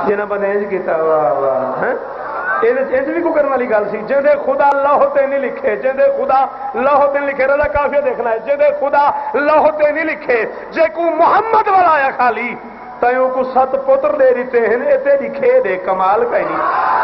جنہیں بندے انج کیتا واہ واہ انج بھی کو کرنے والی گل سی جے خدا لوح تے نہیں لکھے جے خدا لوح تے نہیں لکھے رضا کافی دیکھنا ہے جے خدا لوح تے نہیں لکھے جے کو محمد والا آیا خالی تیوں کو 7 پتر دے دیتے ہیں اے تیری کھیڈ ہے کمال کا نہیں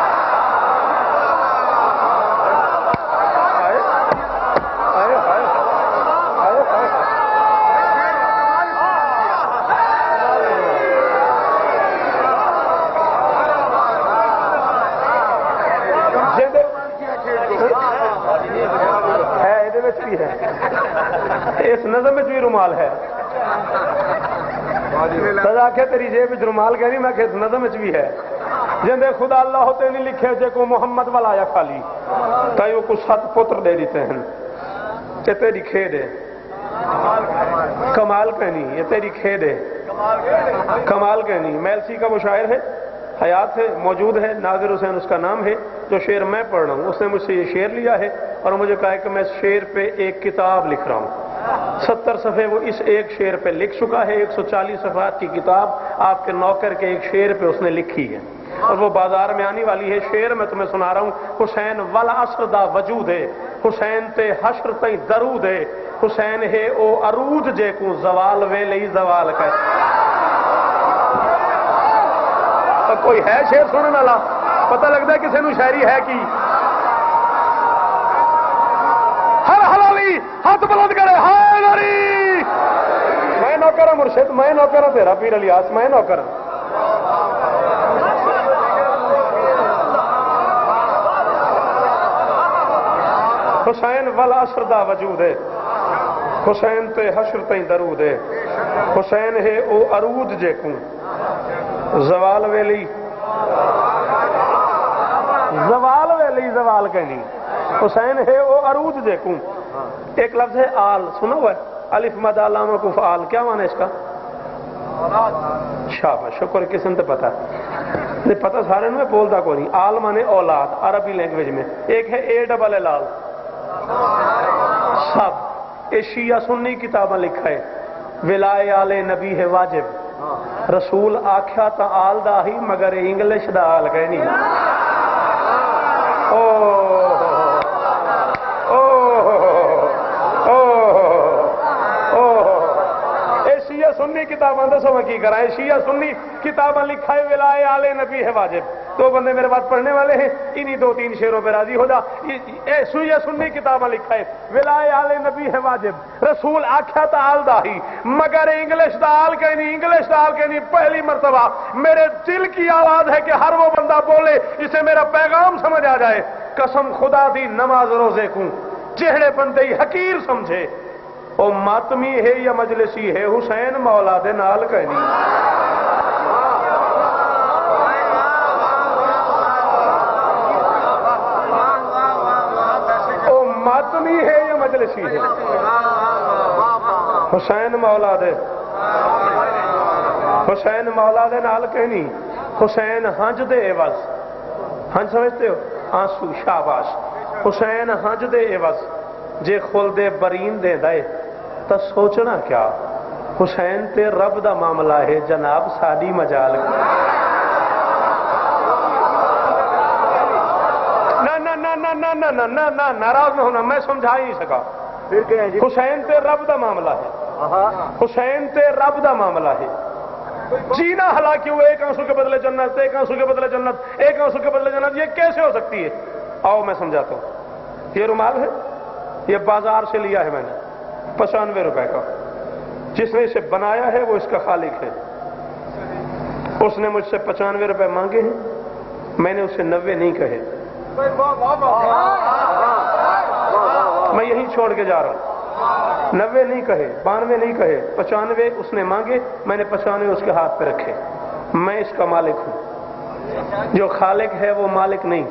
اس نظم میں بھی رومال ہے سزا کہ تیری جیب رومال کہنی میں کہ اس نظم میں بھی ہے جندے خدا اللہ ہوتے نہیں لکھے جے کو محمد والا آیا خالی تائیوں کو 7 پتر دے دیتے ہیں کہ تیری کھیڈ ہے کمال کہنی یہ تیری کھیڈ ہے کمال کہنی میلسی کا وہ شاعر ہے حیات ہے موجود ہے ناظر حسین اس کا نام ہے جو شعر میں پڑھ رہا ہوں اس نے مجھ سے یہ شعر لیا ہے اور مجھے کہا ہے کہ میں اس شعر پہ ایک کتاب لکھ رہا ہوں 70 صفحے وہ اس ایک شعر پہ لکھ چکا ہے 140 صفحات کی کتاب آپ کے نوکر کے ایک شعر پہ اس نے لکھی ہے اور وہ بازار میں آنے والی ہے شعر میں تمہیں سنا رہا ہوں حسین والعصر دا وجود ہے حسین تے حشر تے درود ہے حسین ہے او عروج جے کو زوال ویلے زوال کہ کوئی ہے شعر سننے والا پتہ لگتا ہے کسی نو شاعری ہے کی ہر حلالی ہاتھ بلند کرے ہائے ناری میں نوکر ہوں مرشد میں نوکر ہوں تیرا پیر الیاس میں نوکر ہوں حسین والعصر دا وجود ہے حسین تے حشر تے درود ہے حسین ہے او عروج جے کو زوال ویلی زوال ویلی زوال کہنی حسین ہے وہ عروج جے کو ایک لفظ ہے آل سنا ہوا ہے الف مد علامہ کو فعال کیا معنی اس کا شاباش شکر قسم تے پتہ نہیں پتہ سارے میں بولتا کوئی نہیں آل معنی اولاد عربی لینگویج میں ایک ہے اے ڈبل ایل آل سب یہ شیعہ سنی کتابیں لکھا ہے ولائے آل نبی ہے واجب رسول آکھیا تا آل دا ہی مگر انگلش دا آل کہنی شیعہ سنی کتاباں دسو میں کی کرائے شیعہ سنی کتاباں لکھا ہے ولائے آل نبی ہے واجب دو بندے میرے بات پڑھنے والے ہیں انہی 2-3 شعروں پہ راضی ہو جا شیعہ سنی کتاباں لکھا ہے ولائے آل نبی ہے واجب رسول آکھیا تا آل دا ہی مگر انگلش دا آل کہنی انگلش دا آل کہنی پہلی مرتبہ میرے دل کی آواز ہے کہ ہر وہ بندہ بولے اسے میرا پیغام سمجھ آ جائے قسم خدا دی نماز روزے کو چہرے بندے ہی حقیر سمجھے او ماتمی ہے یا مجلسی ہے حسین مولا دے نال کہنی او ماتمی ہے یا مجلسی ہے حسین مولا دے حسین مولا دے نال کہنی حسین ہنج دے عوض ہنج سمجھتے ہو آنسو شاباش حسین ہنج دے عوض جے خل دے برین دے دائے تا سوچنا کیا حسین تے رب دا معاملہ ہے جناب ساڈی مجال نہ ناراض نہ ہونا میں سمجھا ہی نہیں سکا حسین تے رب دا معاملہ ہے حسین تے رب دا معاملہ ہے جینا ہلاکی ہوئے ایک آنسو کے بدلے جنت ایک آنسو کے بدلے جنت ایک آنسو کے بدلے جنت یہ کیسے ہو سکتی ہے آؤ میں سمجھاتا ہوں یہ رومال ہے یہ بازار سے لیا ہے میں نے 95 روپے کا جس نے اسے بنایا ہے وہ اس کا خالق ہے اس نے مجھ سے 95 روپے مانگے ہیں میں نے اسے 90 نہیں کہے میں یہی چھوڑ کے جا رہا ہوں 90 نہیں کہے 92 نہیں کہے 95 اس نے مانگے میں نے 95 اس کے ہاتھ پہ رکھے میں اس کا مالک ہوں جو خالق ہے وہ مالک نہیں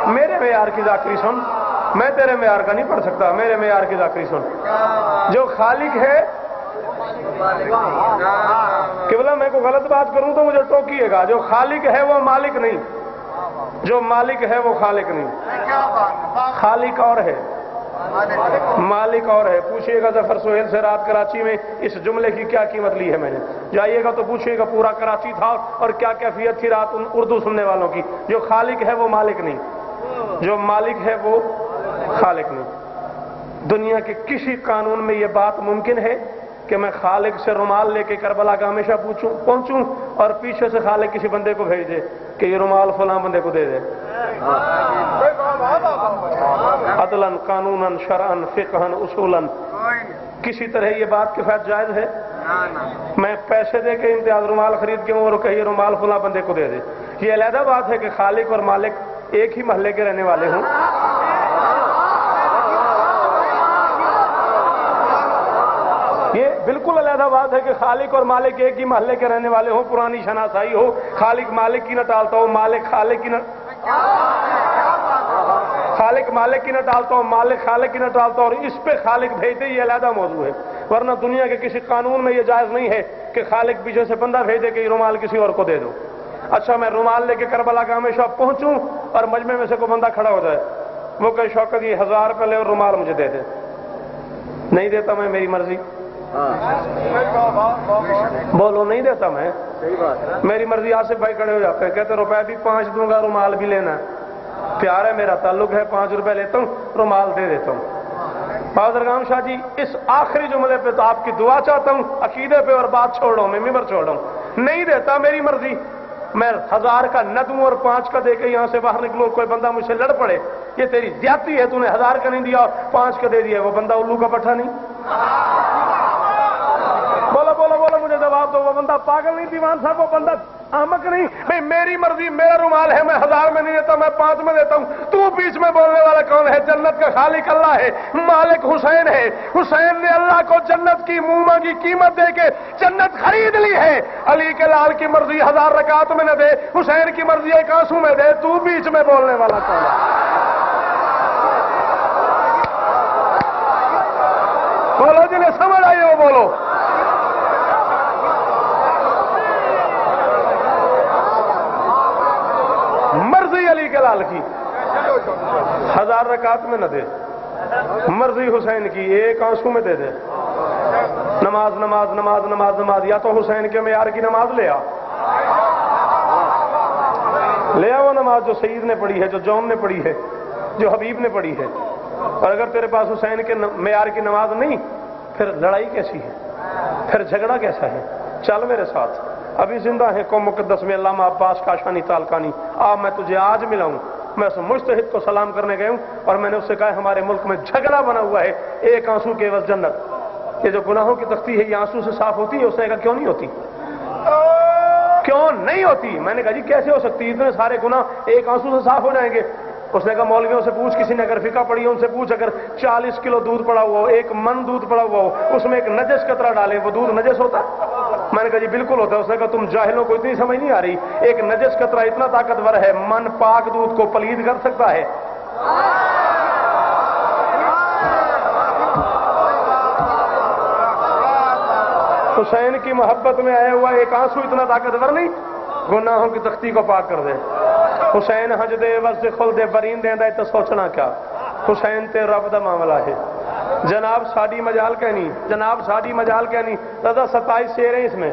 میرے معیار کی ذاکری سن میں تیرے معیار کا نہیں پڑھ سکتا میرے معیار کی ذاکری سن جو خالق ہے کہ بلا میں کوئی غلط بات کروں تو مجھے ٹوکیے گا جو خالق ہے وہ مالک نہیں جو مالک ہے وہ خالق نہیں خالق اور ہے مالک اور ہے. پوچھئے گا ظفر سہیل سے رات کراچی میں اس جملے کی کیا قیمت لی ہے میں نے. جائیے گا تو پوچھئے گا پورا کراچی تھا اور کیا کیفیت تھی رات ان اردو سننے والوں کی. جو خالق ہے وہ مالک نہیں, جو مالک ہے وہ خالق نہیں. دنیا کے کسی قانون میں یہ بات ممکن ہے کہ میں خالق سے رومال لے کے کربلا کا ہمیشہ پہنچوں اور پیچھے سے خالق کسی بندے کو بھیج دے کہ یہ رومال فلاں بندے کو دے دے؟ عدلاً, قانوناً, شرعاً, فقہاً, اصولاً کسی طرح یہ بات کفایت جائز ہے؟ میں پیسے دے کے امتیاز رومال خرید کے اور کہیے رومال فلاں بندے کو دے دے. یہ علیحدہ بات ہے کہ خالق اور مالک ایک ہی محلے کے رہنے والے ہوں. یہ بالکل علیحدہ بات ہے کہ خالق اور مالک ایک ہی محلے کے رہنے والے ہوں, پرانی شناسائی ہو, خالق مالک کی نہ ٹالتا ہو, مالک خالق کی نہ خالق مالک کی نہ ٹالتا ہو, مالک خالق کی نہ ٹالتا ہو, اور اس پہ خالق بھیجتے یہ علیحدہ موضوع ہے. ورنہ دنیا کے کسی قانون میں یہ جائز نہیں ہے کہ خالق پیچھے سے بندہ بھیجے کہ یہ رومال کسی اور کو دے دو. اچھا, میں رومال لے کے کربلا کا ہمیشہ پہنچوں اور مجمع میں سے کوئی بندہ کھڑا ہو جائے, وہ کہ شوکت یہ 1000 روپے لے اور رومال مجھے دے دے. نہیں دیتا میں, میری مرضی. بولو نہیں دیتا میں, میری مرضی. آصف بھائی کھڑے ہو جاتے ہیں, کہتے روپے بھی 5 دوں گا, رومال بھی لینا. پیار ہے, میرا تعلق ہے, 5 روپے لیتا ہوں, رومال دے دیتا ہوں. بہادر خان شاہ جی, اس آخری جملے پہ تو آپ کی دعا چاہتا ہوں, عقیدے پہ اور بات چھوڑ رہا ہوں, میں ممبر چھوڑ رہا ہوں. نہیں دیتا, میری مرضی. میں 1000 کا نہ دوں اور 5 کا دے کے یہاں سے باہر نکلوں, کوئی بندہ مجھ سے لڑ پڑے, یہ تیری زیادتی ہے. تو نے 1000 کا نہیں دیا اور 5 کا دے دیا, وہ بندہ الو کا پٹھا نہیں. بولو بولو بولو, مجھے جواب دو. وہ بندہ پاگل نہیں, دیوان صاحب, وہ بندہ احمق نہیں. بھائی میری مرضی, میرا رومال ہے, میں 1000 میں نہیں دیتا, میں 5 میں دیتا ہوں. تو بیچ میں بولنے والا کون ہے؟ جنت کا خالق اللہ ہے, مالک حسین ہے. حسین نے اللہ کو جنت کی موما کی قیمت دے کے جنت خرید لی ہے. علی کے لال کی مرضی 1000 رکعت میں نہ دے, حسین کی مرضی 1 آنسو میں دے. تو بیچ میں بولنے والا کون ہے؟ بولو جنہیں سمجھ آئی وہ بولو. مرضی علی کے لال کی 1000 رکعت میں نہ دے, مرضی حسین کی 1 آنسو میں دے دے. نماز نماز نماز نماز نماز, یا تو حسین کے معیار کی نماز لے آ, لے آ وہ نماز جو سعید نے پڑھی ہے, جو جون نے پڑھی ہے, جو حبیب نے پڑھی ہے. اور اگر تیرے پاس حسین کے معیار کی نماز نہیں, پھر لڑائی کیسی ہے, پھر جھگڑا کیسا ہے؟ چل میرے ساتھ, ابھی زندہ ہے قوم مقدس میں علامہ عباس کاشانی تالکانی. میں تجھے آج ملا ہوں. میں اس مجتہد کو سلام کرنے گئے ہوں اور میں نے اس سے کہا ہمارے ملک میں جھگڑا بنا ہوا ہے, 1 آنسو کے عوض جنت. یہ جو گناہوں کی تختی ہے یہ آنسو سے صاف ہوتی ہے؟ اس نے کہا کیوں نہیں ہوتی, کیوں نہیں ہوتی. میں نے کہا جی کیسے ہو سکتی, اتنے سارے گناہ 1 آنسو سے صاف ہو جائیں گے؟ اس نے کہا مولویوں سے پوچھ, کسی نے اگر فقہ پڑھی ہے ان سے پوچھ, اگر 40 کلو دودھ پڑا ہوا ہو, 1 من دودھ پڑا ہوا ہو, اس میں 1 نجس قطرہ ڈالیں, وہ دودھ نجس ہوتا؟ میں نے کہا جی بالکل ہوتا ہے. اس نے کہا تم جاہلوں کو اتنی سمجھ نہیں آ رہی, 1 نجس قطرہ اتنا طاقتور ہے, من پاک دودھ کو پلید کر سکتا ہے. حسین کی محبت میں آیا ہوا 1 آنسو اتنا طاقتور نہیں, گناہوں کی تختی کو پاک کر دے. حسین حج دے عوض سے خلد برین دیندا ہے تو سوچنا کیا. حسین تے رب دا معاملہ ہے. جناب ساڈی مجال کہنی, جناب ساڈی مجال کہنی. رضا 27 شعر ہیں اس میں.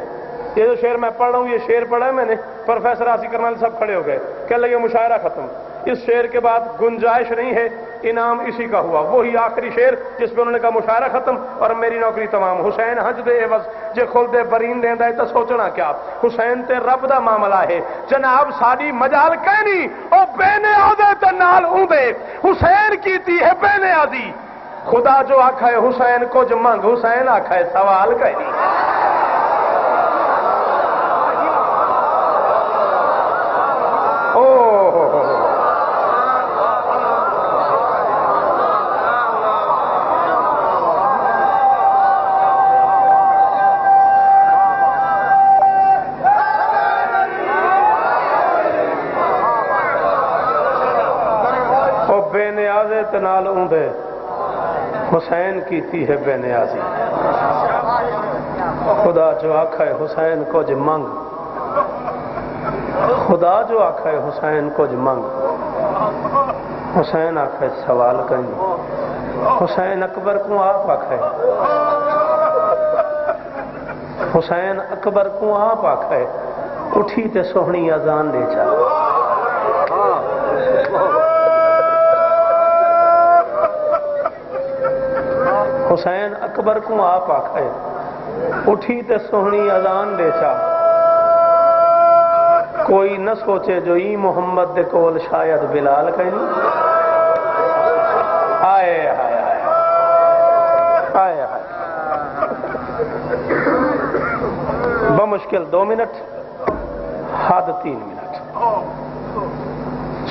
یہ جو شعر میں پڑھ رہا ہوں, یہ شعر پڑھا ہے میں نے, پروفیسر آصف کرنل سب کھڑے ہو گئے, کہنے لگے مشاعرہ ختم. اس شعر کے بعد گنجائش نہیں ہے, انعام اسی کا ہوا. وہی آخری شعر جس پہ انہوں نے کہا مشاعرہ ختم اور میری نوکری تمام. حسین حج دے عوض جے خلد برین دیندا ہے تو سوچنا کیا. حسین تے رب دا معاملہ ہے. جناب ساڈی مجال کہنی او بے نیازے تے نال اوندے, حسین کیتی ہے بے نیازی. خدا جو آکھا ہے حسین کچھ منگ, حسین آکھا ہے سوال کہنی. نال اوندے, حسین کیتی ہے بے نیازی. خدا جو آکھا ہے حسین کچھ منگ, خدا جو آکھا ہے حسین کچھ منگ, حسین آکھا ہے سوال کہیں. حسین اکبر کو آپ آکھے، حسین اکبر کو آپ آکھے، اٹھی تے سوہنی اذان دے چا، حسین اکبر کو آپ آکھے، اٹھی تے سوہنی اذان دے چا، کوئی نہ سوچے جو ای محمد دے کول شاید بلال کہیں آئے آئے آئے آئے بمشکل 2 منٹ، حد 3 منٹ،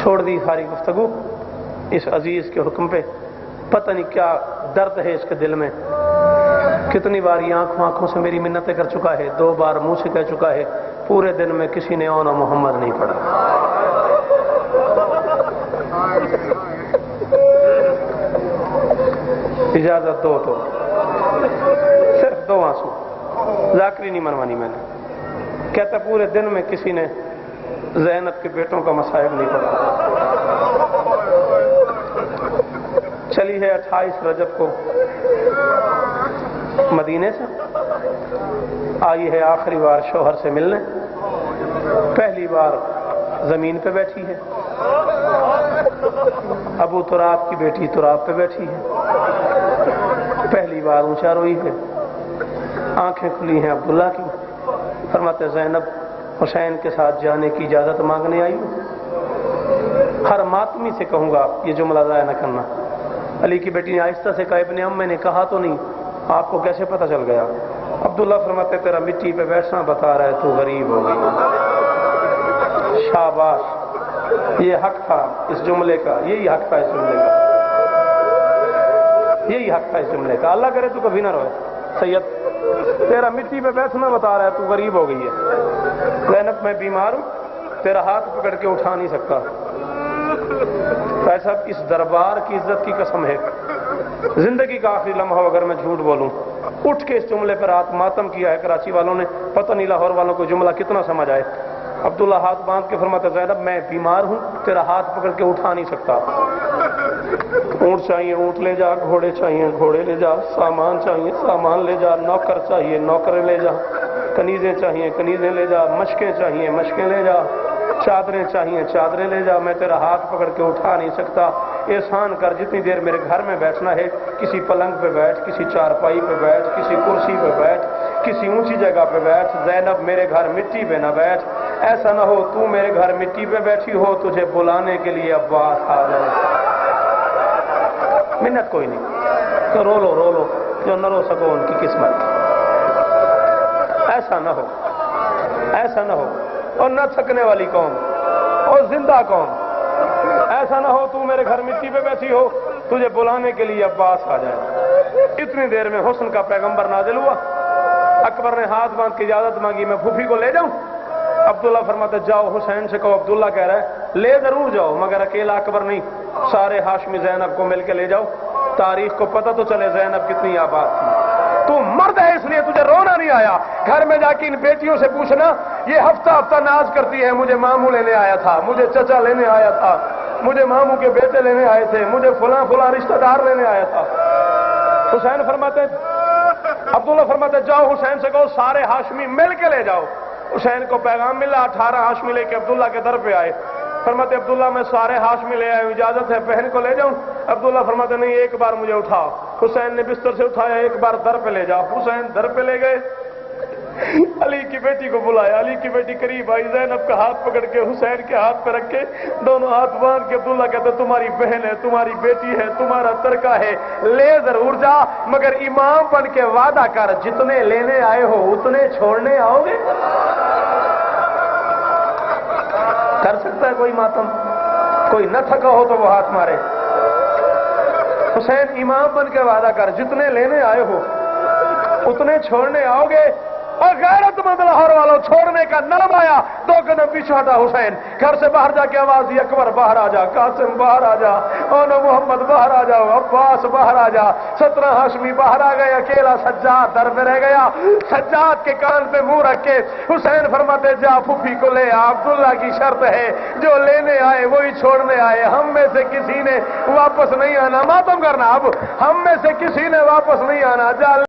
چھوڑ دی ساری گفتگو اس عزیز کے حکم پہ۔ پتہ نہیں کیا درد ہے اس کے دل میں، کتنی بار یہ آنکھوں سے میری منتیں کر چکا ہے، 2 بار منہ سے کہہ چکا ہے، پورے دن میں کسی نے اونا محمد نہیں پڑھا۔ اجازت دو تو صرف 2 آنسو، ذاکری نہیں منوانی میں نے، کہتا پورے دن میں کسی نے زینب کے بیٹوں کا مصائب نہیں پڑھا۔ چلی ہے 28 رجب کو مدینے سے، آئی ہے آخری بار شوہر سے ملنے، پہلی بار زمین پہ بیٹھی ہے، ابو تراب کی بیٹی تراب پہ بیٹھی ہے، پہلی بار اونچا روئی ہے، آنکھیں کھلی ہیں عبداللہ کی، فرماتے زینب حسین کے ساتھ جانے کی اجازت مانگنے آئی ہوں۔ ہر ماتمی سے کہوں گا یہ جملہ ضائع نہ کرنا۔ علی کی بیٹی نے آہستہ سے کہا ابن ام میں نے کہا تو نہیں، آپ کو کیسے پتہ چل گیا؟ عبداللہ فرماتے تیرا مٹی پہ بیٹھنا بتا رہا ہے تو غریب ہو گئی۔ شاباش، یہ حق تھا اس جملے کا، یہی حق تھا اس جملے کا، یہی حق تھا اس جملے کا۔ اللہ کرے تو کبھی نہ روئے سید، تیرا مٹی پہ بیٹھنا بتا رہا ہے تو غریب ہو گئی ہے۔ زینب میں بیمار ہوں، تیرا ہاتھ پکڑ کے اٹھا نہیں سکتا۔ صاحب اس دربار کی عزت کی قسم ہے، زندگی کا آخری لمحہ اگر میں جھوٹ بولوں، اٹھ کے اس جملے پر رات ماتم کیا ہے کراچی والوں نے، پتہ نہیں لاہور والوں کو جملہ کتنا سمجھ آئے۔ عبداللہ ہاتھ باندھ کے فرماتا زینب میں بیمار ہوں، تیرا ہاتھ پکڑ کے اٹھا نہیں سکتا۔ اونٹ چاہیے اونٹ لے جا، گھوڑے چاہیے گھوڑے لے جا، سامان چاہیے سامان لے جا، نوکر چاہیے نوکر لے جا، کنیزیں چاہیے کنیزیں لے جا، مشقیں چاہیے مشقیں لے جا، چادریں چاہیے چادریں لے جا، میں تیرا ہاتھ پکڑ کے اٹھا نہیں سکتا۔ احسان کر جتنی دیر میرے گھر میں بیٹھنا ہے، کسی پلنگ پہ بیٹھ، کسی چارپائی پہ بیٹھ، کسی کرسی پہ بیٹھ، کسی اونچی جگہ پہ بیٹھ، زینب میرے گھر مٹی پہ نہ بیٹھ۔ ایسا نہ ہو تو میرے گھر مٹی پہ بیٹھی ہو، تجھے بلانے کے لیے عباس آ جائے۔ منت کوئی نہیں، تو رو لو جو نہ رو سکو ان کی قسمت۔ ایسا نہ ہو، ایسا نہ ہو، اور نہ تھکنے والی قوم اور زندہ قوم، ایسا نہ ہو تو میرے گھر مٹی پہ بیٹھی ہو، تجھے بلانے کے لیے عباس آ جائے۔ اتنی دیر میں حسن کا پیغمبر نازل ہوا، اکبر نے ہاتھ باندھ کے اجازت مانگی میں پھوپھی کو لے جاؤں؟ عبداللہ فرماتے جاؤ حسین سے کہو، عبداللہ کہہ رہا ہے لے ضرور جاؤ مگر اکیلا اکبر نہیں، سارے ہاشمی زینب کو مل کے لے جاؤ، تاریخ کو پتہ تو چلے زینب کتنی آباد تھی۔ تو مرد ہے اس لیے تجھے رونا نہیں آیا، گھر میں جا کے ان بیٹیوں سے پوچھنا، یہ ہفتہ ہفتہ ناز کرتی ہے مجھے ماموں لینے آیا تھا، مجھے چچا لینے آیا تھا، مجھے ماموں کے بیٹے لینے آئے تھے، مجھے فلاں فلاں رشتہ دار لینے آیا تھا۔ حسین فرماتے عبداللہ فرماتے جاؤ حسین سے کہو سارے ہاشمی مل کے لے جاؤ۔ حسین کو پیغام ملا، 18 ہاشمی لے کے عبداللہ کے در پہ آئے، فرماتے عبداللہ میں سارے ہاشمی لے آئے، اجازت ہے بہن کو لے جاؤں؟ عبداللہ فرماتے نہیں ایک بار مجھے اٹھاؤ۔ حسین نے بستر سے اٹھایا، ایک بار در پہ لے جاؤ۔ حسین در پہ لے گئے، علی کی بیٹی کو بلایا، علی کی بیٹی قریب آئی، زینب کا ہاتھ پکڑ کے حسین کے ہاتھ پہ رکھ کے دونوں ہاتھ باندھ کے عبداللہ کہتے تمہاری بہن ہے، تمہاری بیٹی ہے، تمہارا ترکہ ہے، لے ضرور جا مگر امام بن کے وعدہ کر جتنے لینے آئے ہو اتنے چھوڑنے آؤ گے؟ کر سکتا ہے کوئی ماتم؟ کوئی نہ تھکا ہو تو وہ ہاتھ مارے۔ حسین امام بن کے وعدہ کر جتنے لینے آئے ہو اتنے چھوڑنے آؤ گے؟ اور غیرت مند لاہور والوں چھوڑنے کا نام آیا، 2 قدم پیچھے ہٹا حسین، گھر سے باہر جا کے آواز دی اکبر باہر آ جا، قاسم باہر آ جا، اونو محمد باہر آ جاؤ، عباس باہر آ جا، 17 ہاشمی باہر آ گئے، اکیلا سجاد در پہ رہ گیا۔ سجاد کے کان پہ منہ رکھ کے حسین فرماتے جا پھوپھی کو لے آ، عبداللہ کی شرط ہے جو لینے آئے وہی چھوڑنے آئے، ہم میں سے کسی نے واپس نہیں آنا، ماتم کرنا، اب ہم میں سے کسی نے واپس نہیں آنا، جا